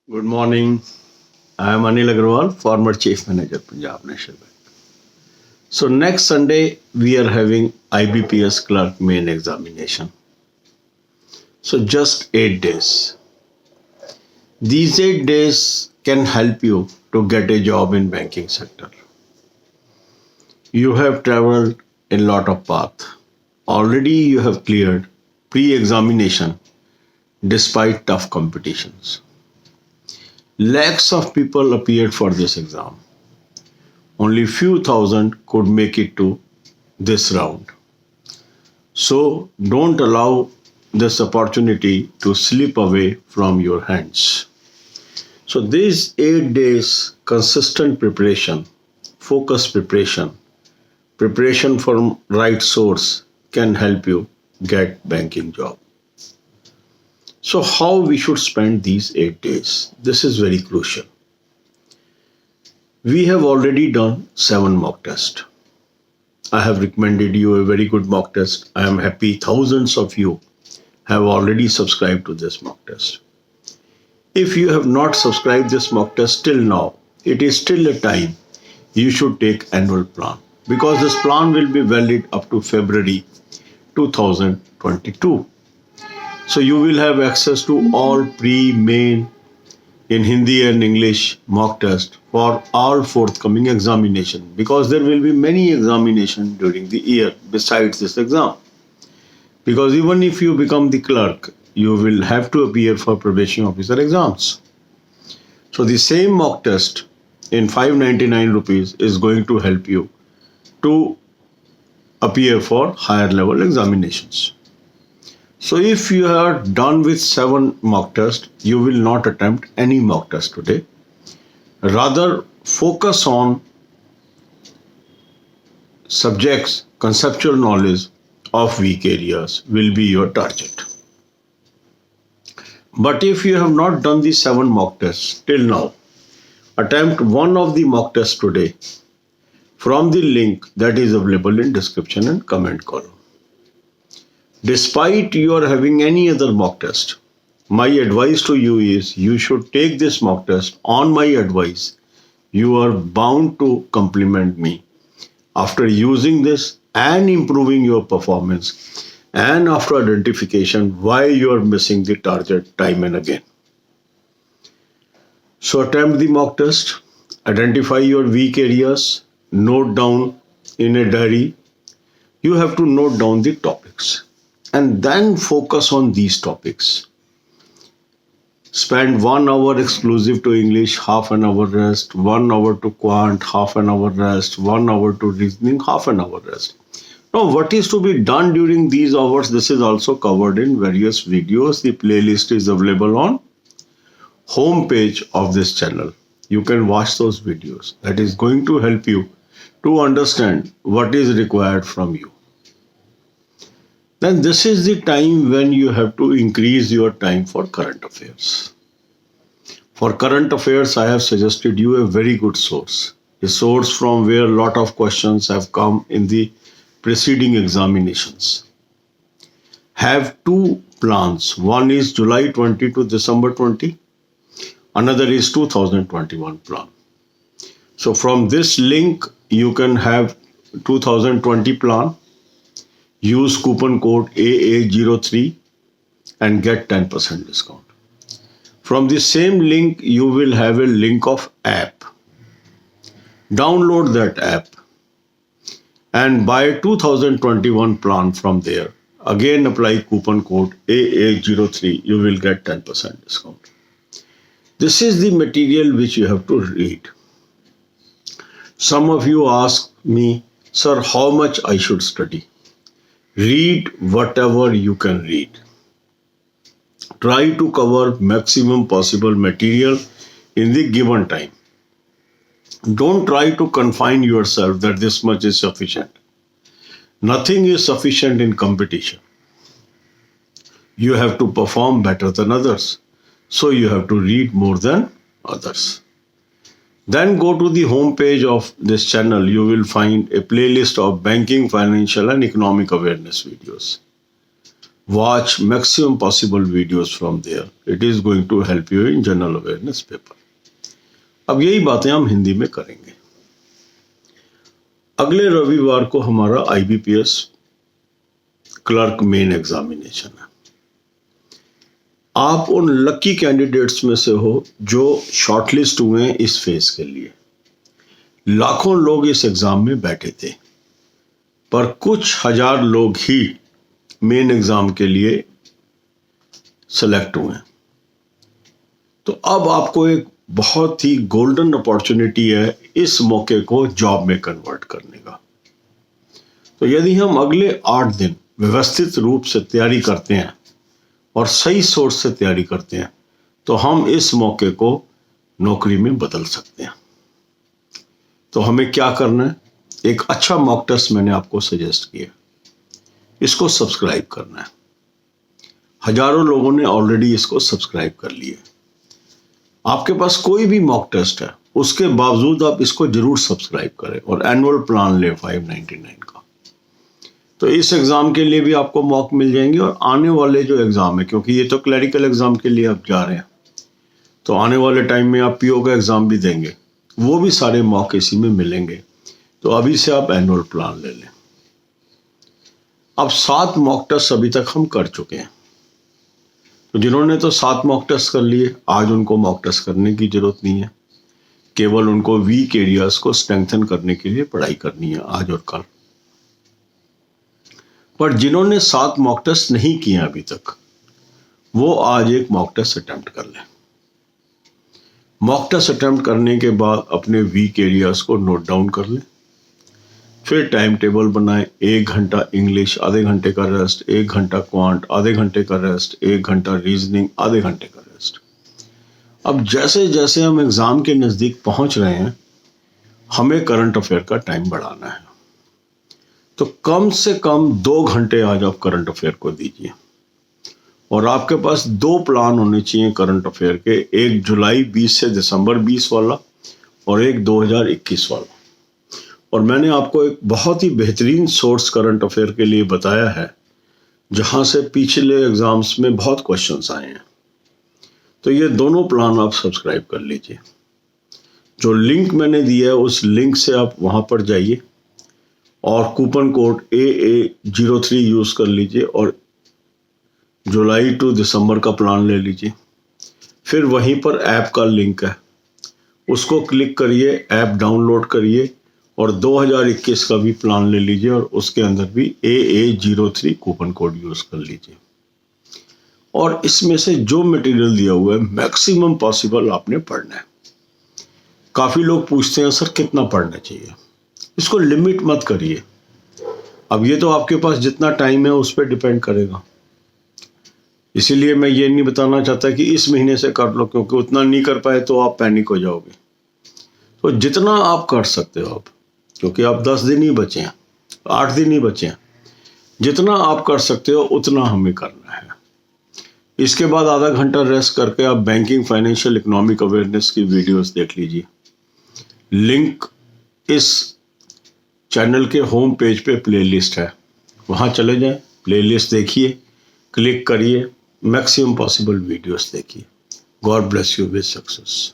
Good morning. I am Anil Agarwal, former Chief Manager, Punjab National Bank. So next Sunday we are having IBPS Clerk main examination. So just 8 days. These 8 days can help you to get a job in banking sector. You have traveled a lot of path. Already you have cleared pre-examination despite tough competitions. Lakhs of people appeared for this exam. Only few thousand could make it to this round. So don't allow this opportunity to slip away from your hands. So these 8 days consistent preparation, focused preparation from right source can help you get banking job. So how we should spend these 8 days? This is very crucial. We have already done 7 mock tests. I have recommended you a very good mock test. I am happy thousands of you have already subscribed to this mock test. If you have not subscribed this mock test till now, it is still a time you should take annual plan because this plan will be valid up to February 2022. So you will have access to all pre-main in Hindi and English mock test for all forthcoming examination because there will be many examinations during the year besides this exam. Because even if you become the clerk, you will have to appear for probation officer exams. So the same mock test in 599 rupees is going to help you to appear for higher level examinations. So if you are done with 7 mock tests, you will not attempt any mock test today. Rather, focus on subjects, conceptual knowledge of weak areas will be your target. But if you have not done the 7 mock tests till now, attempt one of the mock tests today from the link that is available in description and comment column. Despite you are having any other mock test, my advice to you is you should take this mock test on my advice. You are bound to compliment me after using this and improving your performance and after identification why you are missing the target time and again. So attempt the mock test, identify your weak areas, note down in a diary. You have to note down the topics and then focus on these topics. Spend 1 hour exclusive to English, half an hour rest, 1 hour to quant, half an hour rest, 1 hour to reasoning, half an hour rest. Now, what is to be done during these hours? This is also covered in various videos. The playlist is available on home page of this channel. You can watch those videos. That is going to help you to understand what is required from you. Then this is the time when you have to increase your time for current affairs. For current affairs, I have suggested you a very good source. A source from where a lot of questions have come in the preceding examinations. Have 2 plans. One is July 20 to December 20. Another is 2021 plan. So from this link, you can have 2020 plan. Use coupon code AA03 and get 10% discount. From the same link, you will have a link of app. Download that app and buy 2021 plan from there. Again, apply coupon code AA03. You will get 10% discount. This is the material which you have to read. Some of you ask me, sir, how much I should study? Read whatever you can read. Try to cover maximum possible material in the given time. Don't try to confine yourself that this much is sufficient. Nothing is sufficient in competition. You have to perform better than others. So you have to read more than others. Then go to the home page of this channel. You will find a playlist of banking, financial and economic awareness videos. watch maximum possible videos from there. It is going to help you in general awareness paper. अब यही बातें हम हिंदी में करेंगे। अगले रविवार को हमारा IBPS क्लर्क मेन एग्जामिनेशन है। आप उन लकी कैंडिडेट्स में से हो जो शॉर्टलिस्ट हुए हैं इस फेज के लिए। लाखों लोग इस एग्जाम में बैठे थे, पर कुछ हजार लोग ही मेन एग्जाम के लिए सेलेक्ट हुए हैं। तो अब आपको एक बहुत ही गोल्डन अपॉर्चुनिटी है इस मौके को जॉब में कन्वर्ट करने का। तो यदि हम अगले 8 दिन व्यवस्थित रूप से तैयारी करते हैं और सही सोर्स से तैयारी करते हैं तो हम इस मौके को नौकरी में बदल सकते हैं। तो हमें क्या करना है? एक अच्छा मॉक टेस्ट मैंने आपको सजेस्ट किया, इसको सब्सक्राइब करना है। हजारों लोगों ने ऑलरेडी इसको सब्सक्राइब कर लिया। आपके पास कोई भी मॉक टेस्ट है उसके बावजूद आप इसको जरूर सब्सक्राइब करें और एनुअल प्लान लें 599 का। तो इस एग्जाम के लिए भी आपको मॉक मिल जाएंगे और आने वाले जो एग्जाम है, क्योंकि ये तो क्लरिकल एग्जाम के लिए आप जा रहे हैं, तो आने वाले टाइम में आप PO का एग्जाम भी देंगे, वो भी सारे मॉक इसी में मिलेंगे। तो अभी से आप एनुअल प्लान ले लें। अब 7 मॉक टेस्ट अभी तक हम कर चुके हैं। तो जिन्होंने तो 7 मॉक टेस्ट कर लिए, आज उनको मॉक टेस्ट करने की जरूरत नहीं है, केवल उनको वीक एरियाज को स्ट्रेंथन करने के लिए पढ़ाई करनी है आज और कल। पर जिन्होंने 7 मॉक टेस्ट नहीं किए अभी तक, वो आज एक मॉक टेस्ट अटेम्प्ट कर लें। मॉक टेस्ट अटेम्प्ट करने के बाद अपने वीक एरियाज को नोट डाउन कर लें, फिर टाइम टेबल बनाएं। 1 घंटा इंग्लिश, आधे घंटे का रेस्ट, 1 घंटा क्वांट, आधे घंटे का रेस्ट, 1 घंटा रीजनिंग, आधे घंटे का रेस्ट। अब जैसे जैसे हम एग्जाम के नजदीक पहुंच रहे हैं, हमें करंट अफेयर का टाइम बढ़ाना है। तो कम से कम 2 घंटे आज आप करंट अफेयर को दीजिए। और आपके पास 2 प्लान होने चाहिए करंट अफेयर के, एक जुलाई 20 से दिसंबर 20 वाला और एक 2021 वाला। और मैंने आपको एक बहुत ही बेहतरीन सोर्स करंट अफेयर के लिए बताया है, जहां से पिछले एग्जाम्स में बहुत क्वेश्चंस आए हैं। तो ये दोनों प्लान आप सब्सक्राइब कर लीजिए। जो लिंक मैंने दिया है उस लिंक से आप वहां पर जाइए और कूपन कोड AA03 यूज कर लीजिए और जुलाई टू दिसंबर का प्लान ले लीजिए। फिर वहीं पर ऐप का लिंक है, उसको क्लिक करिए, ऐप डाउनलोड करिए और 2021 का भी प्लान ले लीजिए और उसके अंदर भी AA03 कूपन कोड यूज कर लीजिए। और इसमें से जो मटेरियल दिया हुआ है मैक्सिमम पॉसिबल आपने पढ़ना है। काफी लोग पूछते हैं सर कितना पढ़ना चाहिए, इसको लिमिट मत करिए। अब ये तो आपके पास जितना टाइम है उस पर डिपेंड करेगा, इसीलिए मैं ये नहीं बताना चाहता कि इस महीने से कर लो, क्योंकि उतना नहीं कर पाए तो आप पैनिक हो जाओगे। तो जितना आप कर सकते हो आप, क्योंकि आप 10 दिन ही बचे हैं, 8 दिन ही बचे हैं, जितना आप कर सकते हो उतना हमें करना है। इसके बाद आधा घंटा रेस्ट करके आप बैंकिंग, फाइनेंशियल, इकोनॉमिक अवेयरनेस की वीडियोस देख लीजिए। लिंक इस चैनल के होम पेज पे प्लेलिस्ट है, वहाँ चले जाएं, प्लेलिस्ट देखिए, क्लिक करिए, मैक्सिमम पॉसिबल वीडियोस देखिए। God bless you with success.